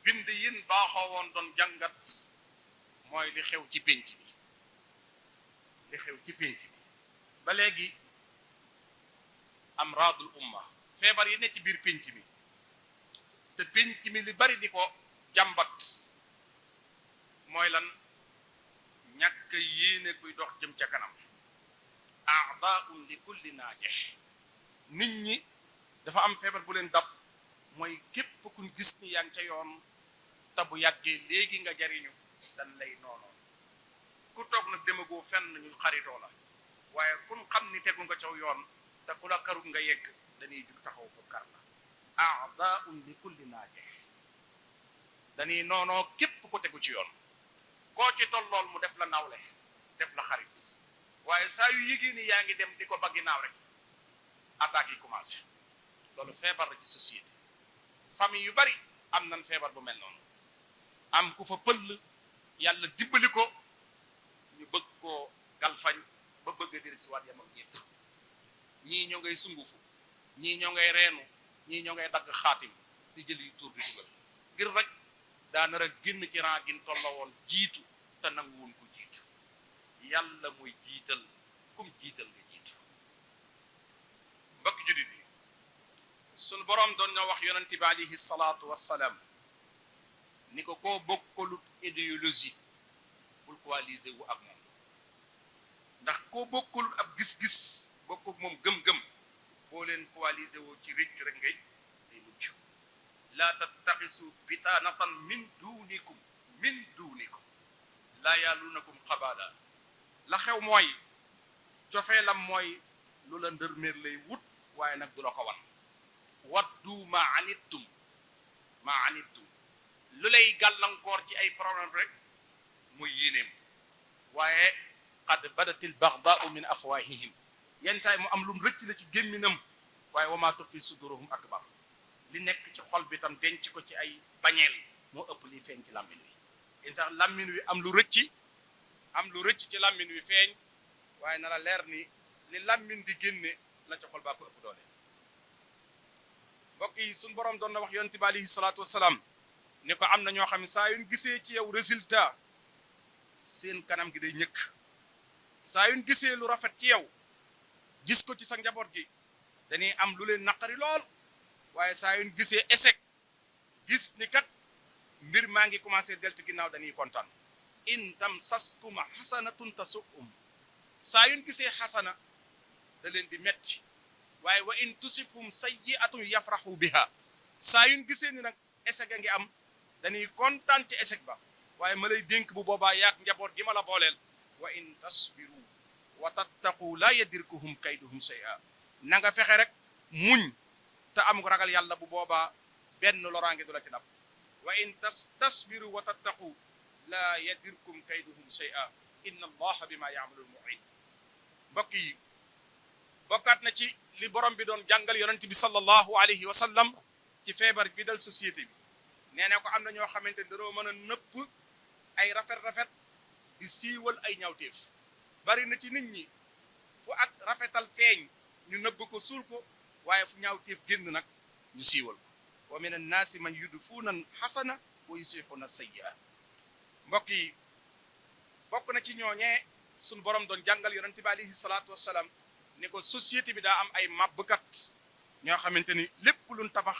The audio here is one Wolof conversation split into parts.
bind yin baaxoo woon doon jàngat mooy li xew ci pénc bi li xew ci pénc bi ba léegi amraadul umma feebar yi ne ci biir pénc mi te pénc mi li bari di ko jàmbat mooy lan ñàkk yéene kuy dox jëm ca kanam a'daa'un li kulli naajih nit ñi dafa am feebar bu leen dab mooy képp kuñ gis ni yaa ngi ca yoon te bu yàggee léegi nga jariñu dan lay noonu ku toog nag demagoo fenn ñu xaritoo la waaye kun xam ni tegu nga caw yoon te ku la karut nga yegg dañuy jug taxaw pour kar la a'daa'un li kulli naajih dañuy noonoo képp ku tegu ci yoon koo ci tollool mu def la nawle def la xarit waaye saa yu yëgee ni yaa ngi dem di ko ba ginnaaw rek attaques yi commencé loolu feebar la ci société famille yu bari am nañ feebar bu mel noonu am ku fa pël yàlla dimbali ko ñu bëgg koo galfañ ba bëgg a diri si waat yam ak ñépp ñii ñoo ngay sungufu ñii ñoo ngay reenu ñii ñoo ngay dagg xaatim di jël yu tuur di dugal ngir rek daa nar a génn ci rang gin tolla woon jiitu te nanguwun ko jiitu yàlla muy jiital kum jiital nga jiitu mbokk julit yi sunu boroom doon na wax yonent bi alayhi salaatu wassalaam ni ko koo bokkalut idéologie bul coaliser wu ak moom ndax koo bokkalut ab gis-gis bokkuk moom gëm-gëm boo leen coaliser woo ci réccu rek ngay day mucc laa tattaxisu bitaanatan min dunikum laa yaaluunakum xabaala la xew mooy cofeelam mooy lu la ndërméer lay wut waaye nag du la ko wan waddu ma anittum lu lay gàllankoor ci ay problème rek muy yéeneem waaye qad badatil bagdaau min afwahihim yenn saay mu am lum rëcc la ci gémminam waaye wa ma tuxfi suduruhum akbar li nekk ci xol bi tam denc ko ci ay bañeel moo ëpp li feeñ ci làmmin wi yenn sax làmmin wi am lu rëcc ci làmmin wi feeñ waaye na la leer ni li làmmin di génne la ci xol baa ko ëpp doole mbokk yi suñ boroom doon na wax yonent bi alayhi salaatu wassalaam ne ko am na ñoo xam ne saa yuñ gisee ci yow résultat seen kanam gi day ñëkk saa yuñ gisee lu rafet ci yow gis ko ci sa njaboot gi dañuy am lu leen naqari lool waaye saa yuñ gisee échec gis ni kat mbir maa ngi commencé deltu ginnaaw dañuy kontaan in tamsaskum hasanatun tasu'um saa yuñ gisee xasana da leen di metti waaye wa in tusibhum sayyi'atun yafrahu biha saa yuñ gisee ni nag échec a ngi am dañuy kontaan ci échec ba waaye ma lay dénk bu boobaa yaak njaboot gi ma la booleel wa in tasbiru wa tattaqu la yadirkuhum kayduhum shay'a na nga fexe rek muñ te am ragal yàlla bu boobaa benn loraange du la ci dab wa in tasbiru wa tattaqu la yadirkum kayduhum shay'a inna allaha bima ya'malun muhit mbokk yi bokkaat na ci li borom bi doon jàngal yonent bi sallallahu alayhi wa sallam ci feebar bi dal société bi nee na ko am na ñoo xamante ne dañoo mën a nëpp ay rafet di siiwal ay ñawteef bari na ci nit ñi fu ak rafetal feeñ ñu nëbb ko suul ko waaye fu ñaawteef génn nag ñu siiwal ko wa min annaasi man yudfuuna xasana wa yusixuuna sayyi'a mbokk yi bokk na ci ñooñee suñ borom doon jàngal yonente bi alayhi salaatu wassalaam ne ko société bi daa am ay màbbkat ñoo xamante ni lépp luñ tabax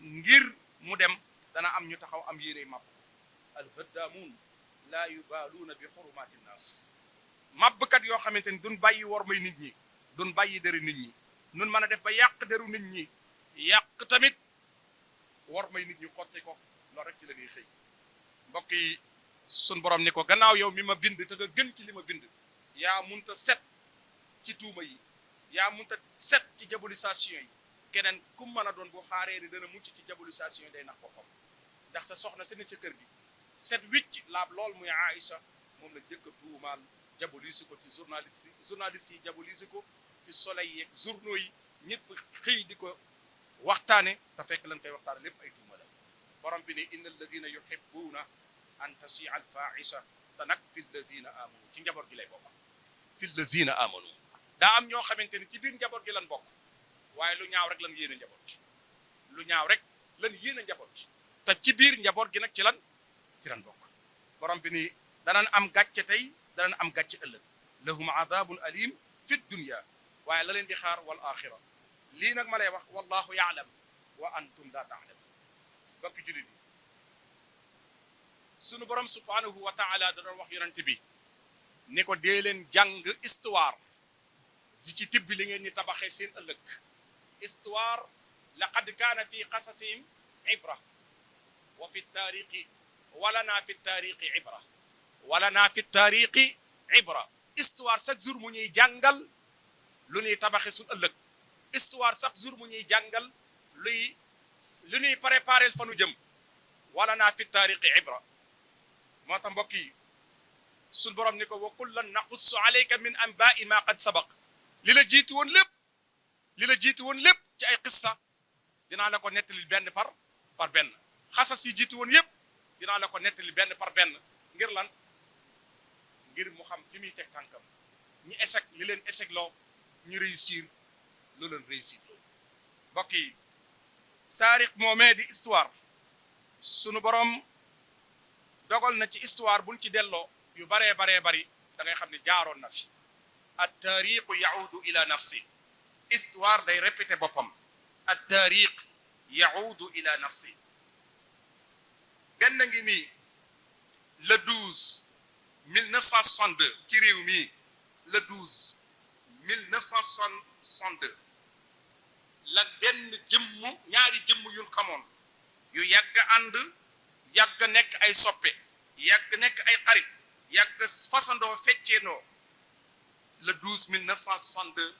ngir mu dem dana am ñu taxaw am yéene màbb alhaddaamuun laa yubaaluuna bi xurumaati nnaas màbbkat yoo xamante ni duñ bàyyi wormay nit ñi duñ bàyyi deru nit ñi nun mën a def ba yàq deru nit ñi yàq tamit wormay nit ñi xotti ko loolu rek ci la ñuy xëy mbokk yi sun borom ni ko gannaaw yow mi ma bind te nga gën ci li ma bind yaa munta set ci tuuma yi yaa munta set ci diabolisation yi keneen ku mën a doon bu xaaree ni dana mucc ci diabolisation yi day nax boppam ndax sa soxna seen ca kër gi set wicc laab lool muy Aïcha moom la jëkk a tuumaal diabolise ko ci journaliste yi diabolise ko ci soleil yeeg journaux yi ñëpp xëy di ko waxtaane te fekk lañ koy waxtaane lépp ay tuuma la borom bi ne inna alladina yuhibbuuna an tasia al fahisha te nag fi lazina amanu ci njaboot gi lay bokk fi lazina amanu daa am ñoo xamante ni ci biir njaboot gi lan bokk waaye lu ñaaw rek lan yéene njaboot gi lu ñaaw rek lan yéene njaboot gi te ci biir njaboot gi nag ci lan bokk borom bi ni danañ am gàcce tey danañ am gàcce ëllëg lahum adabun alim fi dunya waaye la leen di xaar wal axira lii nag ma lay wax wallahu ya'lam wa antum la ta'lamun bokki julit bi sunu borom subhanahu wa ta'ala da doon wax yonent bi ni ko dee leen jàng histoire di ci tibbi li ngeen ni tabaxee seen ëllëg histoire laqad kaana fi qasasihim ibra wa fi taariqi walana fi taariqi ibra walana fi taariqi ibra histoire chaque jour mu ñuy jàngal lu ñuy tabaxee suñu ëllëg histoire chaque jour mu ñuy jàngal lu ñuy préparer fa nu jëm walana fi taariqi ibra moo tax mbokk yi suñ borom ni ko wa kullan naqussu alayka min anba'i ma qad sabaq li la jiitu woon lépp ci ay qissa dinaa la ko nettali benn par benn xasas yi jiitu woon yépp dinaa la ko nettali benn par benn ngir lan ngir mu xam fi muy teg tànkam ñu échec li leen échec loo ñu réussir lu leen réussir loo mbokk yi taarix moomee di histoire sunu borom dogal na ci histoire buñ ci delloo yu baree bari da ngay xam ne jaaroon na fi at taariqu yaudu ila nafsi histoire day répété boppam at taariq yaudu ila nafsi benn ngi nii le 12 1962 ci réew mi le 12 1962 la benn ñaari jëmm yuñ xamoon yu yàgg ànd yàgg nekk ay soppe yàgg nekk ay xarit yàgg fasandoo fecceenoo le 12 1962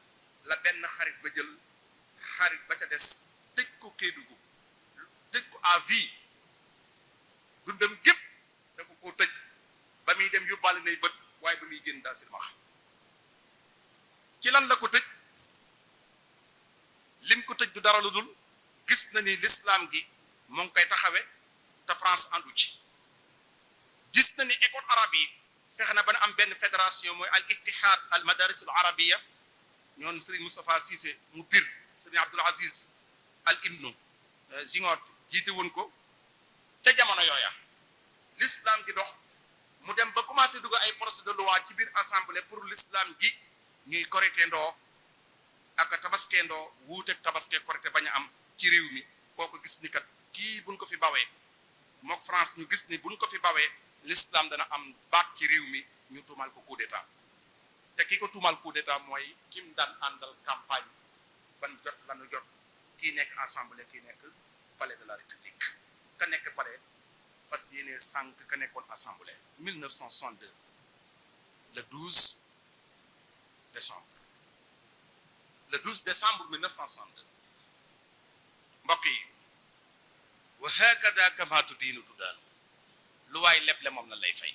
la benn xarit ba jël xarit ba ca des tëj ko Kédougou tëj ko à vie dundam gépp da ko tëj ba muy dem yóbbaale nay bët waaye ba muy génn daa silmaxa ci lan la ko tëj lim ko tëj du dara lu dul gis na ni l'islam gi moo ngi koy taxawe te France andu ci gis na ni école arabe yi fexe na ba na am benn fédération mooy al ittihad al madaris al arabia ñoon Serigne Moustapha Cissé mu pir Serigne Abdoul Aziz al ibnu Zingot jiite woon ko ca jamono yooya l'islam gi dox mu dem ba commencé dugg ay projet de loi ci biir assemblée pour l'islam gi ñuy korité ndoo ak tabaskee ndoo wuuteeg tabaskee korité bañ a am ci réew mi boo ko gis ni kat kii buñ ko fi bawee mook France ñu gis ni buñ ko fi bawee l'islam dana am baat ci réew mi ñu tuumal ko coup d'état te ki ko tuumal coup d'état mooy kim daan àndal campagne ban jot lanu jot kii nekk assemblée kii nekk palais de la république ka nekk palais fas yéene sànq ka nekkoon assemblée 1962 le 12 décembre le 12 décembre 1962 mbokk yi wa hakada kama tudiinu tudaan lu waay leble moom la lay fay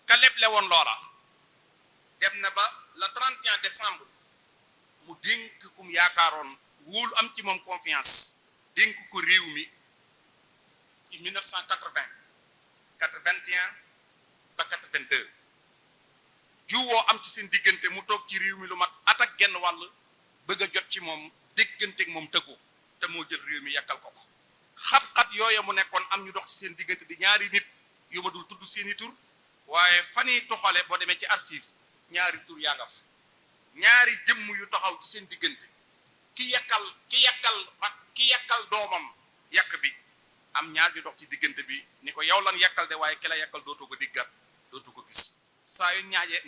ka leble woon loola dem na ba le 31 décembre mu dénk kum yaakaaroon wóolu am ci moom confiance dénk ko réew mi ci 1980 81 ba 82 juwoo am ci seen diggante mu toog ci réew mi lu mat at ak genn wàll bëgg a jot ci moom dégganteeg moom tëggu te moo jël réew mi yàkkal ko xat-xat yooya mu nekkoon am ñu dox ci seen diggante di ñaari nit yu ma dul tudd seeni tur waaye fan yi toxale boo demee ci archive ñaari tur yaa nga fa ñaari jëmm yu taxaw ci seen diggante ki yakkal doomam yàq bi am ñaar ñu dox ci diggante bi ni ko yow lan yàkkal de waaye ki la yàkkal dootoo ko diggat dootoo ko gis saa yu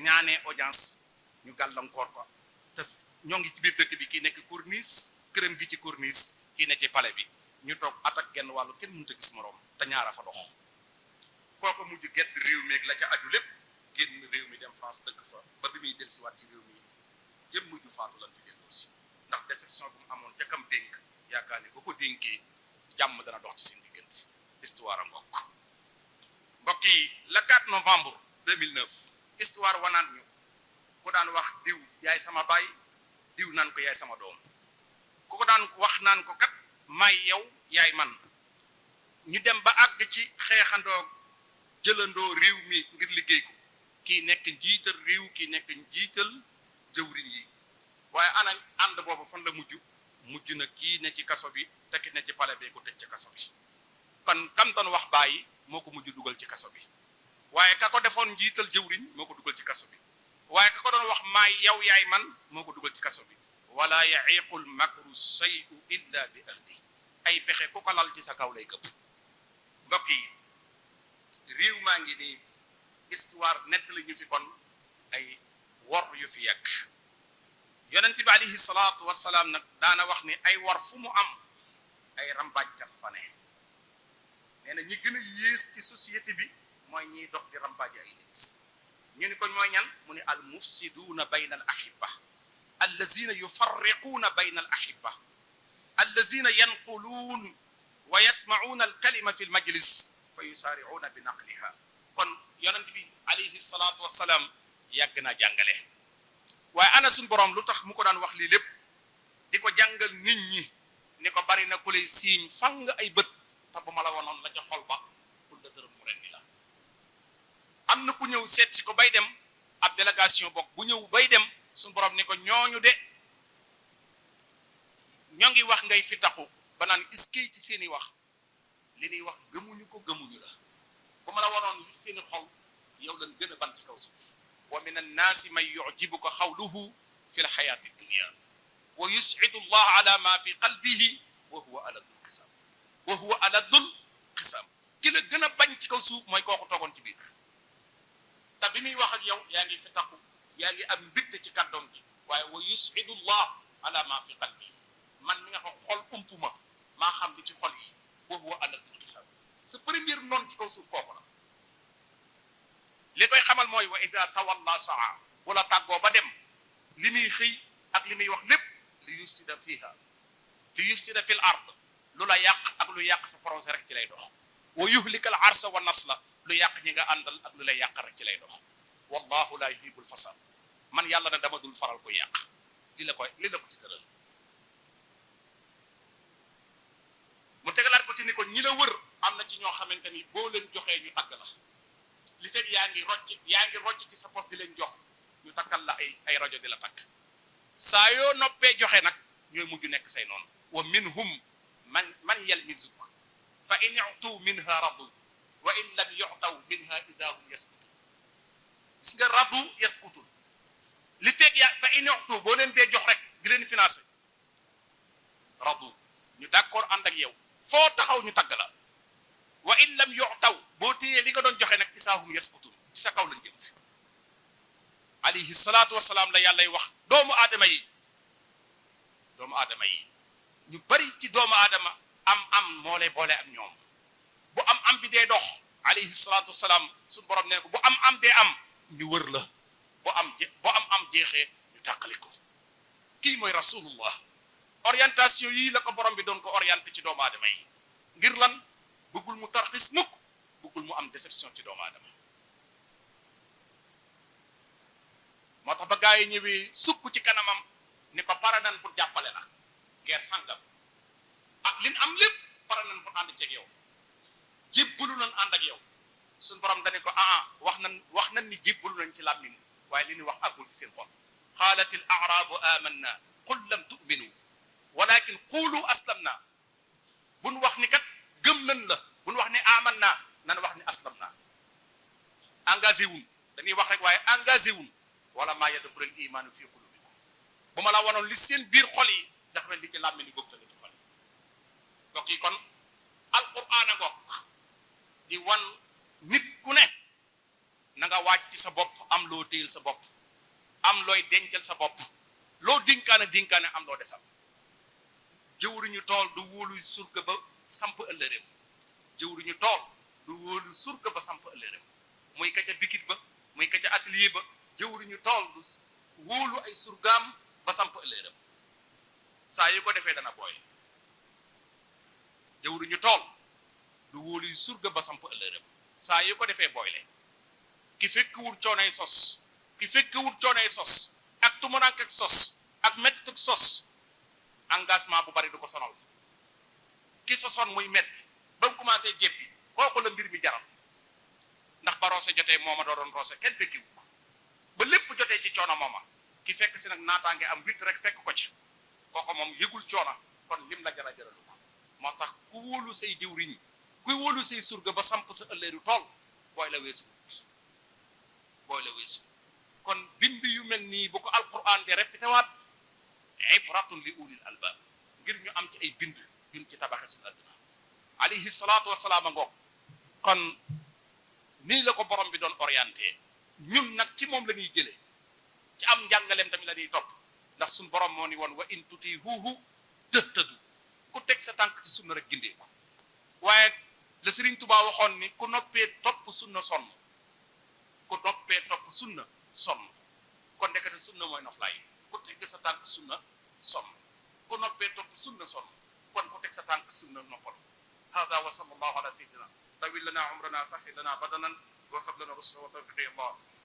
ñaanee audience ñu gàllankoor ko te ñoo ngi ci biir dëkk bi kii nekk corniche këram gi ci corniche kii ne ci palais bi ñu toog attaque genn wàllu kenn mënut a gis moroom te ñaara fa dox kooku mujj gedd réew mi ak la ca aju lépp génn réew mi dem France dëkk fa ba bi muy dellusiwaat ci réew mi jëm mujj faatu lan fi delloo si ndax déception bu mu amoon ca kam dénk yaakaar ni boo ko dénkee jàmm dana dox ci seen diggante histoire a ngokk mbokk yi le 4 novembre 2009 histoire wanaan ñu ku daan wax diw yaay sama baay diw naan ko yaay sama doom ku ko daan wax naan ko kat may yow yaay man ñu dem ba àgg ci xeexandoo jëlandoo réew mi ngir liggéey ko kii nekk njiital réew kii nekk njiital jëwriñ yi waaye ana ànd boobu fan la mujj na kii ne ci kaso bi te ki ne ci palais bee ko tëj ci kaso bi kon kon kam doon wax bàyyi moo ko mujj dugal ci kaso bi waaye ka ko defoon njiital jëwriñ moo ko dugal ci kaso bi waaye ka ko doon wax maay yow yaay man moo ko dugal ci kaso bi wala ya'iqul makru shay'u illa bi ahli ay pexe ku ko lal ci sa kaw lay këpp mbokk yi réew maa ngi nii histoire nett la ñu fi kon ay wor yu fi yegg yonent bi alayhi salaatu wassalaam nag daana wax ni ay wor fu mu am ay rambaajkat fa ne nee na ñi gën a yées ci société bi mooy ñiy dox di rambaaji ay nit ñu ni ko mooy ñan mu ni al mufsiduuna bayna al ahibba allazina yufarriquuna bayna al ahibba allazina yanquluun wa yasma'uuna al kalima fi al majlis fa yusaari'uuna bi naqliha kon yonent bi alayhi salaatu wassalaam yàgg naa jàngale waaye ana suñ borom lu tax mu ko daan wax lii lépp di ko jàngal nit ñi ni ko bari na ku lay siiñ fang ay bët te bu ma la wonoon la ca xol ba pour la dërëm mu rendi la am na ku ñëw seet si ko bay dem ab délégation bokk bu ñëw bay dem suñ borom ni ko ñooñu de ñoo ngi wax ngay fi taxu ba naan iskay ci seeni wax li ñuy wax gëmuñu ko gëmuñu la bu ma la wonoon li seeni xol yow lañ gën a ban ci kaw suuf wa min annaasi man yu'jibuka xawluhu fi lxayaati dunia wa yus'idu allah ala ma fi qalbihi wa huwa aladul xisaam wa huwa aladul xisaam ki la gën a bañ ci kaw suuf mooy kooku toogoon ci biir te bi muy wax ak yow yaa ngi fi taxu yaa ngi am mbégte ci kàddoom gi waaye wa yus'idu allah ala ma fi qalbihi man mi nga xam xol umpuma maa xam li ci xol yi wa huwa aladul xisaam sa première noon ci kaw suuf kooku la li koy xamal mooy wa iza tawalla saa wala tàggoo ba dem li muy xëy ak li muy wax lépp li yufsida fiha li yufsida fil ard lu la yàq ak lu yàq sa projet rek ci lay dox wa yuhlika al arsa wa nasla lu yàq ñi nga àndal ak lu lay yàq rek ci lay dox wallahu la yuhibbul fasad man yàlla na dama dul faral ko yàq li la ko ci tëral mu tegalaat ko ci ni ko ñi la wër am na ci ñoo xamante ni boo leen joxee ñu tagg la li fekk yaa ngi rocc ci sa poste di leen jox ñu takkal la ay rajo di la takk saa yoo noppee joxe nag ñooy mujj nekk say noonu wa minhum man yalmizuk fa in yu'tu minha radu wa in lam yu'taw minha iza hum yaskutun gis nga radu yaskutun li fekk fa in yu'tu boo leen dee jox rek di leen financé radu ñu d'accord ànd ak yow foo taxaw ñu tagg la wa in lam yu'taw boo téyee li nga doon joxe nag isaahum yaskutun ci sa kaw lañ jëm si alayhi salaatu wasalaam la yàllay wax doomu aadama yi ñu bari ci doomu aadama am moo lay boole ak ñoom bu am bi dee dox alayhi salaatu wasalaam suñu borom ne ko bu am dee am ñu wër la bu am jeexee ñu tàqali ko kii mooy rasulullah orientation yii la ko borom bi doon ko orienté ci doomu aadama yi ngir lan bëggul mu tarxis mukk bëggul mu am déception ci doomu aadama moo tax ba gaa yi ñëwee sukk ci kanamam ni ko pare nan pour jàppale la guerre sàngam liñ am lépp pare nan pour ànd ceeg yow jébbalu nañ ànd ak yow suñu borom dañu ko wax nan ni jébbalu nañ ci làmmiñ waaye li ñu wax àggul ci seen xol qaalatil a'raabu amanna qul lam tu'minu walakin qulu aslamna buñ wax ni kat gëm nañ la buñ wax ni amanna nan wax ni aslamna engagé wun dañuy wax rek waaye engagé wun wala maa yadxulul imaanu fi qulubikum bu ma la wanoon li seen biir xol yi dafa mel li ci làmmiñ ni bokk na ci xol yi donc yi kon alquran a ngoog di wan nit ku ne na nga waaj ci sa bopp am loo téyel sa bopp am looy dencal sa bopp loo dinkaane am loo desal jëwriñu tool du wóolu surga ba samp ëllëreem jëwriñu tool du wóolu surga ba samp ëllëreem muy ka ca bikit ba muy ka ca atelier ba jëwriñu tool du wóolu ay surgaam ba samp ëllëreem saa yu ko defee dana booy jëwriñu tool du wóolu surga ba samp ëllëreem saa yu ko defee booyle ki fekkwul coonay sos ak tumurank ak sos ak mettit ak sos engagement bu bari du ko sonal ki sosoon muy metti ba mu commencé jéppi kooku la mbir mi jaral ndax ba roose jotee mooma doon roose kenn fekkiwu ko ba lépp jotee ci coono mooma ki fekk si nag naataange am witt rek fekk ko ci kooku moom yëgul coono kon lim la jara jaralu ko moo tax ku wóolu say jëwriñ kuy wóolu say surga ba samp sa ëllëru tool booy la weesu kon bind yu mel nii bu ko alquran di répété waat ibratun li ulil albab ngir ñu am ci ay bind yuñ ci tabaxe suñu àdduna alayhi salaatu wasalaam ngoog kon nii la ko borom bi doon orienté ñun nag ci moom la ñuy jëlee ci am njàngaleem tamit la ñuy topp ndax suñu borom moo ni woon wa in tutiihuuhu tahtadu ku teg sa tànk ci sunna rek gindee ko waaye la Sëriñ Tuubaa waxoon ni ku noppee topp sunna sonn ku noppee topp sunna sonn kon ndekete sunna mooy noflaay ku teg sa tànk sunna sonn ku noppee topp sunna sonn kon ku teg sa tànk sunna noppal hada wa sallallahu ala sayyidina tawil lana umrana sahhi lana badanan wa hab lana rusda wa tawfiq ya Allah